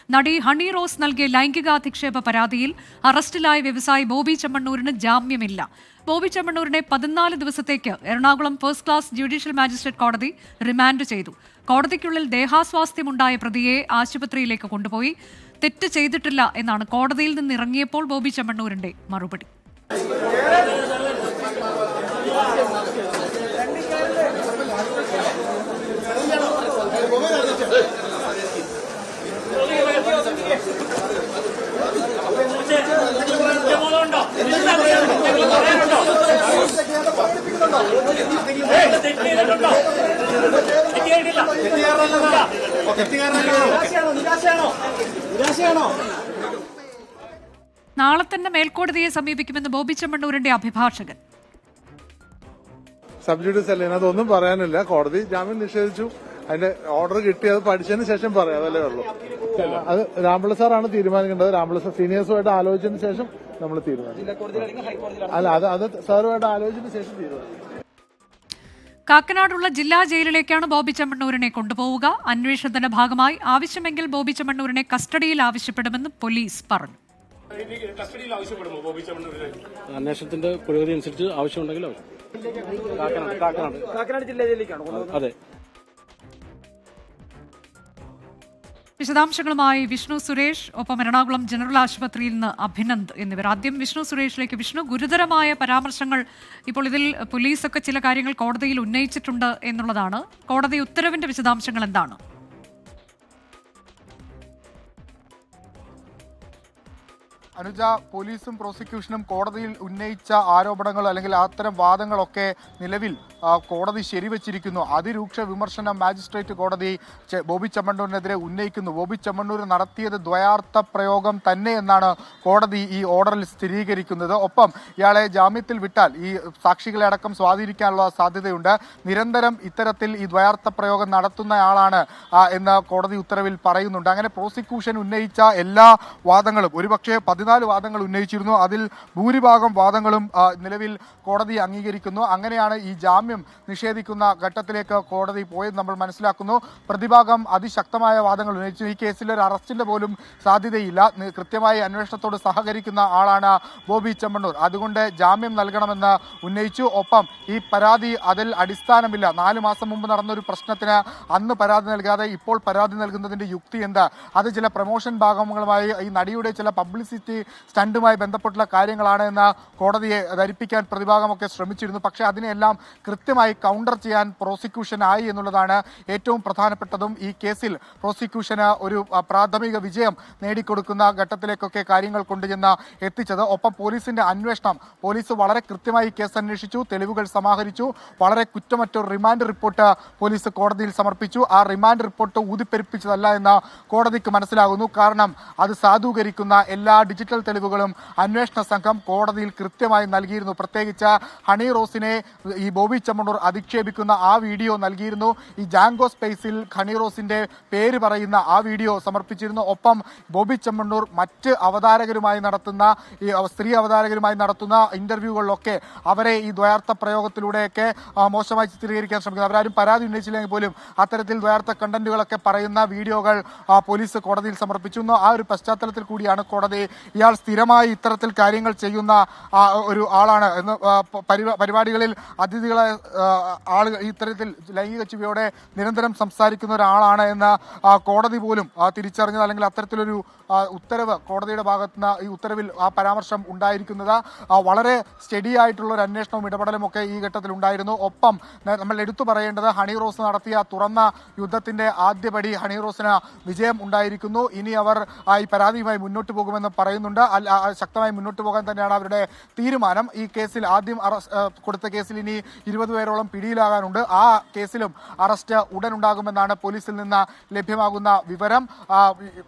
നടി ഹണി റോസ് നൽകിയ ലൈംഗികാധിക്ഷേപ പരാതിയിൽ അറസ്റ്റിലായ വ്യവസായി ബോബി ചെമ്മണ്ണൂരിന് ജാമ്യമില്ല. ബോബി ചെമ്മണ്ണൂരിനെ 14 ദിവസത്തേക്ക് Ernakulam first class judicial magistrate കോടതി റിമാൻഡ് ചെയ്തു. കോടതിക്കുള്ളിൽ ദേഹാസ്വാസ്ഥ്യമുണ്ടായ പ്രതിയെ ആശുപത്രിയിലേക്ക് കൊണ്ടുപോയി. തെറ്റ് ചെയ്തിട്ടില്ല എന്നാണ് കോടതിയിൽ നിന്ന് ഇറങ്ങിയപ്പോൾ ബോബി ചെമ്മണ്ണൂരിന്റെ മറുപടി. നാളെ തന്നെ മേൽക്കോടതിയെ സമീപിക്കുമെന്ന് ബോബി ചെമ്മണ്ണൂരിന്റെ അഭിഭാഷകൻ. സബ് ജുഡീസ് അല്ലേ, അതൊന്നും പറയാനില്ല. കോടതി ജാമ്യം നിഷേധിച്ചു. അതിന്റെ ഓർഡർ കിട്ടി, അത് പഠിച്ചതിന് ശേഷം പറയാം, അതല്ലേ ഉള്ളൂ. അത് രാംപിള്ള സാറാണ് തീരുമാനിക്കേണ്ടത്. രാംപിള്ള സാർ സീനിയേഴ്സുമായിട്ട് ആലോചിച്ചതിന് ശേഷം നമ്മൾ തീരുമാനിക്കും. അല്ല, അത് സാറുമായിട്ട് ആലോചിച്ചതിന് ശേഷം തീരുമാനിക്കും. കാക്കനാടുള്ള ജില്ലാ ജയിലിലേക്കാണ് ബോബി ചെമ്മണ്ണൂരിനെ കൊണ്ടുപോവുക. അന്വേഷണത്തിന്റെ ഭാഗമായി ആവശ്യമെങ്കിൽ ബോബി ചെമ്മണ്ണൂരിനെ കസ്റ്റഡിയിൽ ആവശ്യപ്പെടുമെന്ന് പോലീസ് പറഞ്ഞു. അന്വേഷണത്തിന്റെ പുരോഗതി അനുസരിച്ച് ആവശ്യമുണ്ടെങ്കിൽ കാക്കനാട് ജില്ലാ ജയിലിലേക്കാണ്. അതെ. വിശദാംശങ്ങളുമായി വിഷ്ണു സുരേഷ്, ഒപ്പം എറണാകുളം ജനറൽ ആശുപത്രിയിൽ നിന്ന് അഭിനന്ദ് എന്നിവർ. ആദ്യം വിഷ്ണു സുരേഷിലേക്ക്. വിഷ്ണു, ഗുരുതരമായ പരാമർശങ്ങൾ ഇപ്പോൾ ഇതിൽ പോലീസൊക്കെ ചില കാര്യങ്ങൾ കോടതിയിൽ ഉന്നയിച്ചിട്ടുണ്ട് എന്നുള്ളതാണ്. കോടതി ഉത്തരവിന്റെ വിശദാംശങ്ങൾ എന്താണ്? അനുജ, പോലീസും പ്രോസിക്യൂഷനും കോടതിയിൽ ഉന്നയിച്ച ആരോപണങ്ങൾ അല്ലെങ്കിൽ അത്തരം വാദങ്ങളൊക്കെ നിലവിൽ കോടതി ശരിവച്ചിരിക്കുന്നു. അതിരൂക്ഷ വിമർശനം മാജിസ്ട്രേറ്റ് കോടതി ബോബി ചെമ്മണ്ണൂരിനെതിരെ ഉന്നയിക്കുന്നു. ബോബി ചെമ്മണ്ണൂർ നടത്തിയത് ദ്വയാർത്ഥ പ്രയോഗം തന്നെ എന്നാണ് കോടതി ഈ ഓർഡറിൽ സ്ഥിരീകരിക്കുന്നത്. ഒപ്പം ഇയാളെ ജാമ്യത്തിൽ വിട്ടാൽ ഈ സാക്ഷികളെ അടക്കം സ്വാധീനിക്കാനുള്ള സാധ്യതയുണ്ട്. നിരന്തരം ഇത്തരത്തിൽ ഈ ദ്വയാർത്ഥ പ്രയോഗം നടത്തുന്നയാളാണ് എന്ന് കോടതി ഉത്തരവിൽ പറയുന്നുണ്ട്. അങ്ങനെ പ്രോസിക്യൂഷൻ ഉന്നയിച്ച എല്ലാ വാദങ്ങളും, ഒരുപക്ഷെ 14 വാദങ്ങൾ ഉന്നയിച്ചിരുന്നു, അതിൽ ഭൂരിഭാഗം വാദങ്ങളും നിലവിൽ കോടതി അംഗീകരിക്കുന്നു. അങ്ങനെയാണ് ഈ ജാമ്യം നിഷേധിക്കുന്ന ഘട്ടത്തിലേക്ക് കോടതി പോയത് നമ്മൾ മനസ്സിലാക്കുന്നു. പ്രതിഭാഗം അതിശക്തമായ വാദങ്ങൾ ഉന്നയിച്ചു. ഈ കേസിൽ ഒരു അറസ്റ്റിന്റെ പോലും സാധ്യതയില്ല. കൃത്യമായി അന്വേഷണത്തോട് സഹകരിക്കുന്ന ആളാണ് ബോബി ചെമ്മണ്ണൂർ. അതുകൊണ്ട് ജാമ്യം നൽകണമെന്ന് ഉന്നയിച്ചു. ഒപ്പം ഈ പരാതി അതിൽ അടിസ്ഥാനമില്ല. 4 മാസം മുമ്പ് നടന്നൊരു പ്രശ്നത്തിന് അന്ന് പരാതി നൽകാതെ ഇപ്പോൾ പരാതി നൽകുന്നതിന്റെ യുക്തി എന്താ? അത് ചില പ്രൊമോഷൻ ഭാഗങ്ങളുമായി ഈ നടിയുടെ ചില പബ്ലിസിറ്റി സ്റ്റണ്ടുമായി ബന്ധപ്പെട്ടുള്ള കാര്യങ്ങളാണ് എന്ന് കോടതിയെ ധരിപ്പിക്കാൻ പ്രതിഭാഗമൊക്കെ ശ്രമിച്ചിരുന്നു. പക്ഷേ അതിനെല്ലാം കൃത്യമായി കൗണ്ടർ ചെയ്യാൻ പ്രോസിക്യൂഷനായി എന്നുള്ളതാണ് ഏറ്റവും പ്രധാനപ്പെട്ടതും. ഈ കേസിൽ പ്രോസിക്യൂഷന് ഒരു പ്രാഥമിക വിജയം നേടിക്കൊടുക്കുന്ന ഘട്ടത്തിലേക്കൊക്കെ കാര്യങ്ങൾ കൊണ്ടുചെന്ന് എത്തിച്ചത്. ഒപ്പം പോലീസിന്റെ അന്വേഷണം, പോലീസ് വളരെ കൃത്യമായി കേസ് അന്വേഷിച്ചു, തെളിവുകൾ സമാഹരിച്ചു, വളരെ കുറ്റമറ്റൊരു റിമാൻഡ് റിപ്പോർട്ട് പോലീസ് കോടതിയിൽ സമർപ്പിച്ചു. ആ റിമാൻഡ് റിപ്പോർട്ട് ഊതിപ്പെരുപ്പിച്ചതല്ല എന്ന് കോടതിക്ക് മനസ്സിലാകുന്നു. കാരണം അത് സാധൂകരിക്കുന്ന എല്ലാ ഡിജിറ്റൽ തെളിവുകളും അന്വേഷണ സംഘം കോടതിയിൽ കൃത്യമായി നൽകിയിരുന്നു. പ്രത്യേകിച്ച് ഹണി റോസിനെ ഈ ബോബി ചെമ്മണ്ണൂർ അധിക്ഷേപിക്കുന്ന ആ വീഡിയോ നൽകിയിരുന്നു. ഈ ജാങ്കോ സ്പേസിൽ ഹണി റോസിന്റെ പേര് പറയുന്ന ആ വീഡിയോ സമർപ്പിച്ചിരുന്നു. ഒപ്പം ബോബി ചെമ്മണ്ണൂർ മറ്റ് അവതാരകരുമായി നടത്തുന്ന ഈ സ്ത്രീ അവതാരകരുമായി നടത്തുന്ന ഇന്റർവ്യൂകളിലൊക്കെ അവരെ ഈ ദ്വയാർത്ഥ പ്രയോഗത്തിലൂടെയൊക്കെ മോശമായി ചിത്രീകരിക്കാൻ ശ്രമിക്കുന്നു. അവരാരും പരാതി ഉന്നയിച്ചില്ലെങ്കിൽ പോലും അത്തരത്തിൽ ദ്വയാർത്ഥ കണ്ടന്റുകളൊക്കെ പറയുന്ന വീഡിയോകൾ പോലീസ് കോടതിയിൽ സമർപ്പിച്ചു. ആ ഒരു പശ്ചാത്തലത്തിൽ കൂടിയാണ് കോടതി ഇയാൾ സ്ഥിരമായി ഇത്തരത്തിൽ കാര്യങ്ങൾ ചെയ്യുന്ന ഒരു ആളാണ് എന്ന്, പരിപാടികളിൽ അതിഥികളെ ആളുകൾ ഇത്തരത്തിൽ ലൈംഗിക ചുവയോടെ നിരന്തരം സംസാരിക്കുന്ന ഒരാളാണ് എന്ന് കോടതി പോലും തിരിച്ചറിഞ്ഞത്. അല്ലെങ്കിൽ അത്തരത്തിലൊരു ഉത്തരവ് കോടതിയുടെ ഭാഗത്തുനിന്ന് ഈ ഉത്തരവിൽ ആ പരാമർശം ഉണ്ടായിരിക്കുന്നത് വളരെ സ്റ്റഡി ആയിട്ടുള്ള ഒരു അന്വേഷണവും ഇടപെടലും ഒക്കെ ഈ ഘട്ടത്തിൽ ഉണ്ടായിരുന്നു. ഒപ്പം നമ്മൾ എടുത്തു പറയേണ്ടത് ഹണി റോസ് നടത്തിയ തുറന്ന യുദ്ധത്തിന്റെ ആദ്യപടി ഹണി റോസിന് വിജയം ഉണ്ടായിരിക്കുന്നു. ഇനി അവർ ഈ പരാതിയുമായി മുന്നോട്ട് പോകുമെന്ന് പറയുന്നുണ്ട്. ശക്തമായി മുന്നോട്ട് പോകാൻ തന്നെയാണ് അവരുടെ തീരുമാനം. ഈ കേസിൽ ആദ്യം കൊടുത്ത കേസിൽ ഇനി 20 പേരോളം പിടിയിലാകാനുണ്ട്. ആ കേസിലും അറസ്റ്റ് ഉടൻ ഉണ്ടാകുമെന്നാണ് പോലീസിൽ നിന്ന് ലഭ്യമാകുന്ന വിവരം.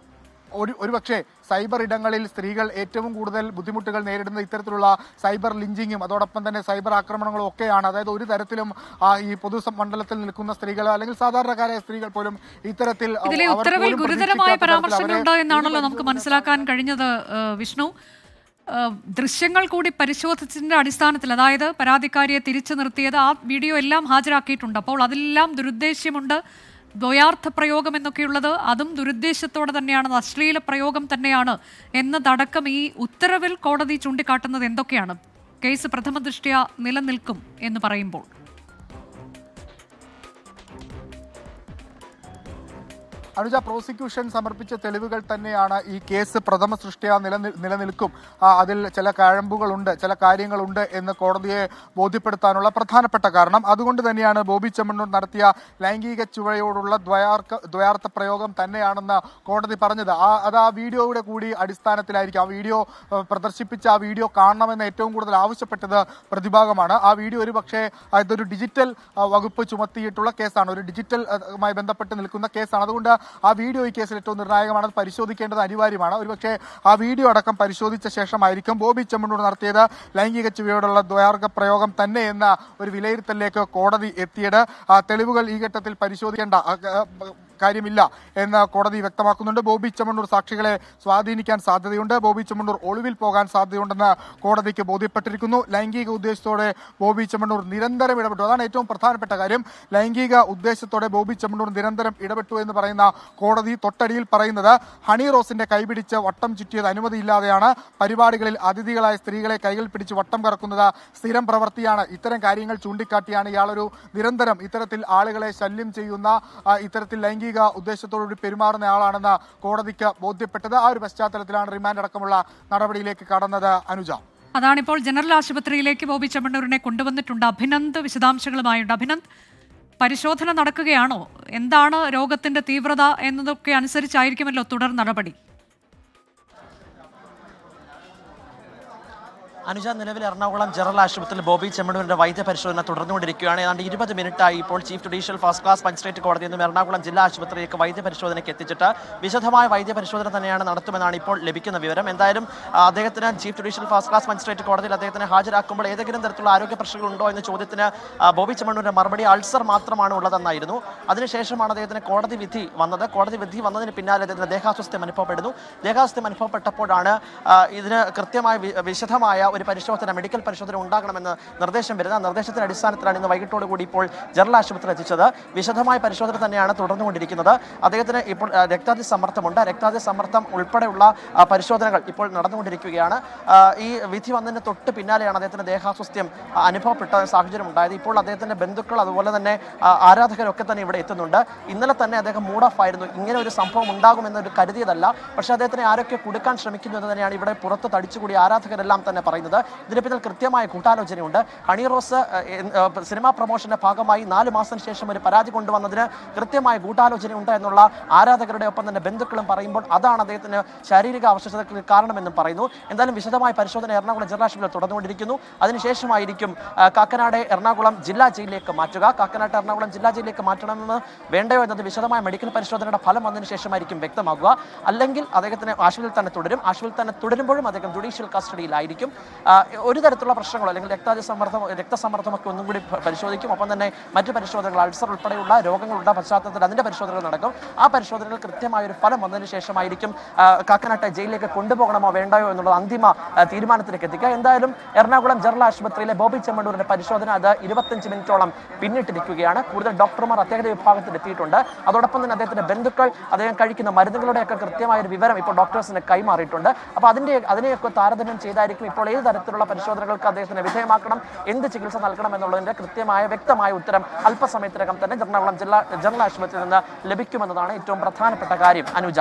ഒരുപക്ഷെ സൈബർ ഇടങ്ങളിൽ സ്ത്രീകൾ ഏറ്റവും കൂടുതൽ ബുദ്ധിമുട്ടുകൾ നേരിടുന്ന ഇത്തരത്തിലുള്ള സൈബർ ലിഞ്ചിങ്ങും അതോടൊപ്പം തന്നെ സൈബർ ആക്രമണങ്ങളും ഒക്കെയാണ്. അതായത് ഒരു തരത്തിലും ഈ പൊതുമണ്ഡലത്തിൽ നിൽക്കുന്ന സ്ത്രീകൾ അല്ലെങ്കിൽ സാധാരണക്കാരായ സ്ത്രീകൾ പോലും ഇത്തരത്തിൽ ഉത്തരവിൽ ഗുരുതരമായ പരാമർശങ്ങളുണ്ട് എന്നാണല്ലോ നമുക്ക് മനസ്സിലാക്കാൻ കഴിഞ്ഞത്. വിഷ്ണു, ദൃശ്യങ്ങൾ കൂടി പരിശോധിച്ചതിന്റെ അടിസ്ഥാനത്തിൽ, അതായത് പരാതിക്കാരിയെ തിരിച്ചു നിർത്തിയത്, ആ വീഡിയോ എല്ലാം ഹാജരാക്കിയിട്ടുണ്ട്. അപ്പോൾ അതിലെല്ലാം ദുരുദ്ദേശ്യമുണ്ട്, ദ്വയാർത്ഥ പ്രയോഗം എന്നൊക്കെയുള്ളത് അതും ദുരുദ്ദേശത്തോടെ തന്നെയാണ്, അശ്ലീല പ്രയോഗം തന്നെയാണ് എന്നതടക്കം ഈ ഉത്തരവിൽ കോടതി ചൂണ്ടിക്കാട്ടുന്നത് എന്തൊക്കെയാണ്? കേസ് പ്രഥമ ദൃഷ്ട്യാ നിലനിൽക്കും എന്ന് പറയുമ്പോൾ അനുജ, പ്രോസിക്യൂഷൻ സമർപ്പിച്ച തെളിവുകൾ തന്നെയാണ് ഈ കേസ് പ്രഥമ സൃഷ്ടിയാ നിലനിൽക്കും, അതിൽ ചില കഴമ്പുകളുണ്ട്, ചില കാര്യങ്ങളുണ്ട് എന്ന് കോടതിയെ ബോധ്യപ്പെടുത്താനുള്ള പ്രധാനപ്പെട്ട കാരണം. അതുകൊണ്ട് തന്നെയാണ് ബോബി ചെമ്മണ്ണൂർ നടത്തിയ ലൈംഗിക ചുവയോടുള്ള ദ്വയാർത്ഥ പ്രയോഗം തന്നെയാണെന്ന് കോടതി പറഞ്ഞത്. അത് ആ വീഡിയോയുടെ കൂടി അടിസ്ഥാനത്തിലായിരിക്കും. ആ വീഡിയോ പ്രദർശിപ്പിച്ച ആ വീഡിയോ കാണണമെന്ന് ഏറ്റവും കൂടുതൽ ആവശ്യപ്പെട്ടത് പ്രതിഭാഗമാണ്. ആ വീഡിയോ ഒരു പക്ഷേ ഇതൊരു ഡിജിറ്റൽ വകുപ്പ് ചുമത്തിയിട്ടുള്ള കേസാണ്, ഒരു ഡിജിറ്റലുമായി ബന്ധപ്പെട്ട് നിൽക്കുന്ന കേസാണ്. അതുകൊണ്ട് ആ വീഡിയോ ഈ കേസിൽ ഏറ്റവും നിർണായകമാണ്, പരിശോധിക്കേണ്ടത് അനിവാര്യമാണ്. ഒരുപക്ഷെ ആ വീഡിയോ അടക്കം പരിശോധിച്ച ശേഷമായിരിക്കും ബോബി ചെമ്മണ്ണൂർ നടത്തിയത് ലൈംഗിക ചുവയോടുള്ള ദ്വയാർത്ഥ പ്രയോഗം തന്നെ എന്ന ഒരു വിലയിരുത്തലിലേക്ക് കോടതി എത്തിയത്. തെളിവുകൾ ഈ ഘട്ടത്തിൽ പരിശോധിക്കേണ്ട കാര്യമില്ല എന്ന് കോടതി വ്യക്തമാക്കുന്നുണ്ട്. ബോബി ചെമ്മണ്ണൂർ സാക്ഷികളെ സ്വാധീനിക്കാൻ സാധ്യതയുണ്ട്, ബോബി ചെമ്മണ്ണൂർ ഒളിവിൽ പോകാൻ സാധ്യതയുണ്ടെന്ന് കോടതിക്ക് ബോധ്യപ്പെട്ടിരിക്കുന്നു. ലൈംഗിക ഉദ്ദേശത്തോടെ ബോബി ചെമ്മണ്ണൂർ നിരന്തരം ഇടപെട്ടു, അതാണ് ഏറ്റവും പ്രധാനപ്പെട്ട കാര്യം. ലൈംഗിക ഉദ്ദേശത്തോടെ ബോബി ചെമ്മണ്ണൂർ നിരന്തരം ഇടപെട്ടു എന്ന് പറയുന്ന കോടതി തൊട്ടടിയിൽ പറയുന്നത് ഹണി റോസിന്റെ കൈപിടിച്ച് വട്ടം ചുറ്റിയത് അനുമതിയില്ലാതെയാണ്, പരിപാടികളിൽ അതിഥികളായ സ്ത്രീകളെ കൈകൾ പിടിച്ച് വട്ടം കറക്കുന്നത് സ്ഥിരം പ്രവൃത്തിയാണ്. ഇത്തരം കാര്യങ്ങൾ ചൂണ്ടിക്കാട്ടിയാണ് ഇയാളൊരു നിരന്തരം ഇത്തരത്തിൽ ആളുകളെ ശല്യം ചെയ്യുന്ന, ഇത്തരത്തിൽ ലൈംഗിക ഉദ്ദേശത്തോടുകൂടി പെരുമാറുന്ന ആളാണെന്ന് കോടതിക്ക് ബോധ്യപ്പെട്ടത്. ആ ഒരു പശ്ചാത്തലത്തിലാണ് റിമാൻഡ് അടക്കമുള്ള നടപടിയിലേക്ക് കടന്നത്. അനുജ, അതാണിപ്പോൾ ജനറൽ ആശുപത്രിയിലേക്ക് ബോബി ചെമ്മണ്ണൂരിനെ കൊണ്ടുവന്നിട്ടുണ്ട്. അഭിനന്ദ് വിശദാംശങ്ങളുമായുണ്ട്. അഭിനന്ദ്, പരിശോധന നടക്കുകയാണോ? എന്താണ് രോഗത്തിന്റെ തീവ്രത എന്നതൊക്കെ അനുസരിച്ചായിരിക്കുമല്ലോ തുടർ നടപടി. അനുജ, നിലവിൽ എറണാകുളം ജനറൽ ആശുപത്രിയിൽ ബോബി ചെമ്മണ്ണൂരിന്റെ വൈദ്യപരിശോധന തുടർന്നുകൊണ്ടിരിക്കുകയാണ്. ഏതാണ്ട് 20 മിനിറ്റായി ഇപ്പോൾ chief judicial first class magistrate കോടതിയിൽ നിന്നും എറണാകുളം ജില്ലാ ആശുപത്രിയിലേക്ക് വൈദ്യപരിശോധനയ്ക്ക് എത്തിച്ചിട്ട് വിശദമായ വൈദ്യപരിശോധന തന്നെയാണ് നടത്തുമെന്നാണ് ഇപ്പോൾ ലഭിക്കുന്ന വിവരം. എന്തായാലും അദ്ദേഹത്തിന് chief judicial first class magistrate കോടതിയിൽ അദ്ദേഹത്തിന് ഹാജരാക്കുമ്പോൾ ഏതെങ്കിലും തരത്തിലുള്ള ആരോഗ്യ പ്രശ്നങ്ങളുണ്ടോ എന്ന ചോദ്യത്തിന് ബോബി ചെമ്മണ്ണൂരിന്റെ മറുപടി അൾസർ മാത്രമാണ് ഉള്ളതെന്നായിരുന്നു. അതിനുശേഷമാണ് അദ്ദേഹത്തിന് കോടതി വിധി വന്നത്. കോടതി വിധി വന്നതിന് പിന്നാലെ അദ്ദേഹത്തിന് ദേഹാസ്വാസ്ഥ്യം അനുഭവപ്പെടുന്നു. ദേഹാസ്വാസ്ഥ്യം അനുഭവപ്പെട്ടപ്പോഴാണ് ഇതിന് കൃത്യമായ വിശദമായ ഒരു പരിശോധന, മെഡിക്കൽ പരിശോധന ഉണ്ടാകണമെന്ന് നിർദ്ദേശം വരുന്നത്. നിർദ്ദേശത്തിന്റെ അടിസ്ഥാനത്തിലാണ് ഇന്ന് വൈകിട്ടോടുകൂടി ഇപ്പോൾ ജനറൽ ആശുപത്രി എത്തിച്ചത്. വിശദമായ പരിശോധന തന്നെയാണ് തുടർന്നുകൊണ്ടിരിക്കുന്നത്. അദ്ദേഹത്തിന് ഇപ്പോൾ രക്താതി സമ്മർദ്ദമുണ്ട്. രക്താതി സമ്മർദ്ദം ഉൾപ്പെടെയുള്ള പരിശോധനകൾ ഇപ്പോൾ നടന്നുകൊണ്ടിരിക്കുകയാണ്. ഈ വിധി വന്നതിന് തൊട്ട് പിന്നാലെയാണ് അദ്ദേഹത്തിന് ദേഹാസ്വാസ്ഥ്യം അനുഭവപ്പെട്ട സാഹചര്യം ഉണ്ടായത്. ഇപ്പോൾ അദ്ദേഹത്തിന്റെ ബന്ധുക്കൾ അതുപോലെ തന്നെ ആരാധകരൊക്കെ തന്നെ ഇവിടെ എത്തുന്നുണ്ട്. ഇന്നലെ തന്നെ അദ്ദേഹം മൂഡ് ഓഫ് ആയിരുന്നു. ഇങ്ങനെ ഒരു സംഭവം ഉണ്ടാകുമെന്നൊരു കരുതിയതല്ല. പക്ഷേ അദ്ദേഹത്തിനെ ആരൊക്കെ കൊടുക്കാൻ ശ്രമിക്കുന്നു എന്ന് തന്നെയാണ് ഇവിടെ പുറത്ത് തടിച്ചുകൂടി ആരാധകരെല്ലാം തന്നെ പറയുന്നത്. ഇതിന് പിന്നിൽ കൃത്യമായ ഗൂഢാലോചനയുണ്ട്. ഹണി റോസ് സിനിമാ പ്രൊമോഷന്റെ ഭാഗമായി 4 മാസത്തിന് ശേഷം ഒരു പരാതി കൊണ്ടുവന്നതിന് കൃത്യമായ ഗൂഢാലോചനയുണ്ട് എന്നുള്ള ആരാധകരുടെ ഒപ്പം തന്നെ ബന്ധുക്കളും പറയുമ്പോൾ അതാണ് അദ്ദേഹത്തിന് ശാരീരിക അവശതയ്ക്ക് കാരണമെന്നും പറയുന്നു. എന്തായാലും വിശദമായ പരിശോധന എറണാകുളം ജില്ലാ ആശുപത്രിയിൽ തുടർന്നുകൊണ്ടിരിക്കുന്നു. അതിനുശേഷമായിരിക്കും കാക്കനാട് എറണാകുളം ജില്ലാ ജയിലിലേക്ക് മാറ്റുക. കാക്കനാട് എറണാകുളം ജില്ലാ ജയിലിലേക്ക് മാറ്റണമെന്ന് വേണ്ടയോ എന്നത് വിശദമായ മെഡിക്കൽ പരിശോധനയുടെ ഫലം വന്നതിന് ശേഷമായിരിക്കും വ്യക്തമാകുക. അല്ലെങ്കിൽ അദ്ദേഹത്തിന് ആശുപത്രിയിൽ തന്നെ തുടരും. ആശുപത്രിയിൽ തന്നെ തുടരുമ്പോഴും അദ്ദേഹം ജുഡീഷ്യൽ കസ്റ്റഡിയിലായിരിക്കും. ഒരു തരത്തിലുള്ള പ്രശ്നങ്ങളോ അല്ലെങ്കിൽ രക്തസമ്മർദ്ദമൊക്കെ ഒന്നും കൂടി പരിശോധിക്കും. ഒപ്പം തന്നെ മറ്റു പരിശോധനകൾ, അൾസർ ഉൾപ്പെടെയുള്ള രോഗങ്ങളുടെ പശ്ചാത്തലത്തിൽ അതിന്റെ പരിശോധനകൾ നടക്കും. ആ പരിശോധനകൾ കൃത്യമായ ഒരു ഫലം വന്നതിന് ശേഷമായിരിക്കും കാക്കനാട്ടെ ജയിലിലേക്ക് കൊണ്ടുപോകണമോ വേണ്ടയോ എന്നുള്ളത് അന്തിമ തീരുമാനത്തിലേക്ക് എത്തിക്കുക. എന്തായാലും എറണാകുളം ജനറൽ ആശുപത്രിയിലെ ബോബി ചെമ്മണ്ണൂരിന്റെ പരിശോധന അത് 25 മിനിറ്റോളം പിന്നിട്ടിരിക്കുകയാണ്. കൂടുതൽ ഡോക്ടർമാർ അദ്ദേഹത്തിന്റെ വിഭാഗത്തിൽ എത്തിയിട്ടുണ്ട്. അതോടൊപ്പം തന്നെ അദ്ദേഹത്തിന്റെ ബന്ധുക്കൾ അദ്ദേഹം കഴിക്കുന്ന മരുന്നുകളുടെയൊക്കെ കൃത്യമായ ഒരു വിവരം ഇപ്പോൾ ഡോക്ടേഴ്സിന് കൈമാറിയിട്ടുണ്ട്. അപ്പോൾ അതിനെയൊക്കെ താരതമ്യം ചെയ്തായിരിക്കും ഇപ്പോൾ ഏത് തരത്തിലുള്ള പരിശോധനകൾക്ക് അദ്ദേഹത്തിന് വിധേയമാക്കണം, എന്ത് ചികിത്സ നൽകണം എന്നുള്ളതിന്റെ കൃത്യമായ വ്യക്തമായ ഉത്തരം അല്പസമയത്തിനകം തന്നെ എറണാകുളം ജനറൽ ആശുപത്രിയിൽ നിന്ന് ലഭിക്കുമെന്നതാണ് ഏറ്റവും പ്രധാനപ്പെട്ട കാര്യം. അനുജ.